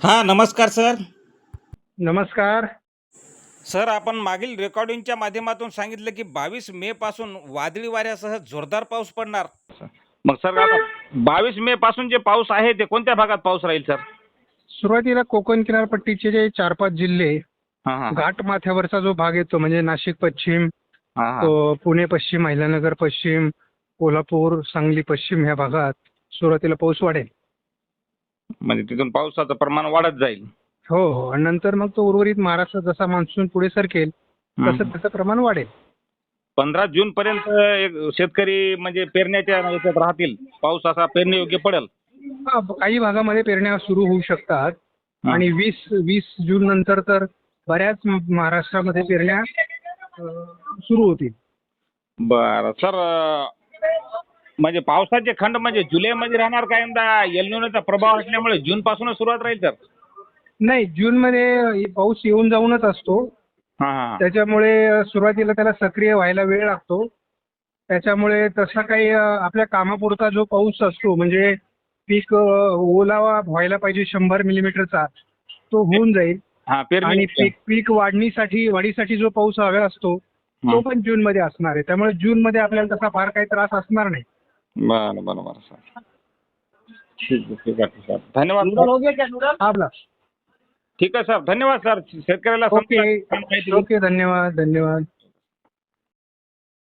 हां, नमस्कार सर. नमस्कार. सर, आपण मागील रेकॉर्डिंगच्या माध्यमातून सांगितलं की 22 मे पासून वादळी वाऱ्यासह जोरदार पाऊस पडणार. मग सर आता 22 मे पासून जे पाऊस आहे ते कोणत्या भागात पाऊस राहील सर? सुरुवातीला कोकण किनारपट्टीचे जे 4-5 जिल्हे, हां हां घाट माथ्यावरचा जो भाग येतो म्हणजे नाशिक पश्चिम, हां हां पुणे पश्चिम, अहिल्यानगर पश्चिम, कोल्हापूर, सांगली पश्चिम ह्या भागात सुरुवातीला पाऊस वाढेल. म्हणजे तिथून पावसाचं प्रमाण वाढत जाईल. हो हो. आणि नंतर मग तो उर्वरित महाराष्ट्रात जसा मान्सून पुढे सरकेल तसं त्याचं प्रमाण वाढेल. 15 जून पर्यंत एक शेतकरी म्हणजे पेरण्याच्या याच्यात राहतील. पाऊस असा पेरणी पडेल. हा, काही भागामध्ये पेरण्या सुरू होऊ शकतात. हां. आणि 20 जून नंतर तर बऱ्याच महाराष्ट्रामध्ये पेरण्या सुरू होतील. बरं सर, म्हणजे पावसाचे खंड म्हणजे जुलैमध्ये राहणार का? यंदा एल निनोचा प्रभाव असल्यामुळे जून पासूनच सुरुवात राहील सर? नाही, जूनमध्ये पाऊस येऊन जाऊनच असतो. हां हां त्याच्यामुळे सुरुवातीला त्याला सक्रिय व्हायला वेळ लागतो. त्याच्यामुळे तसा काही आपल्या कामापुरता जो पाऊस असतो म्हणजे पीक ओलावा व्हायला पाहिजे 100 मिलीमीटरचा, तो होऊन जाईल. हां पेरणी आणि पीक वाढीसाठी जो पाऊस हवा असतो तो पण जूनमध्ये असणार आहे. त्यामुळे जूनमध्ये आपल्याला तसा फार काही त्रास असणार नाही. बरं बरं बरं सर. ठीक आहे सर. धन्यवाद सर. आपला ठीक आहे सर. धन्यवाद सर. शेतकऱ्याला ओके समजा माहिती. ओके. धन्यवाद धन्यवाद.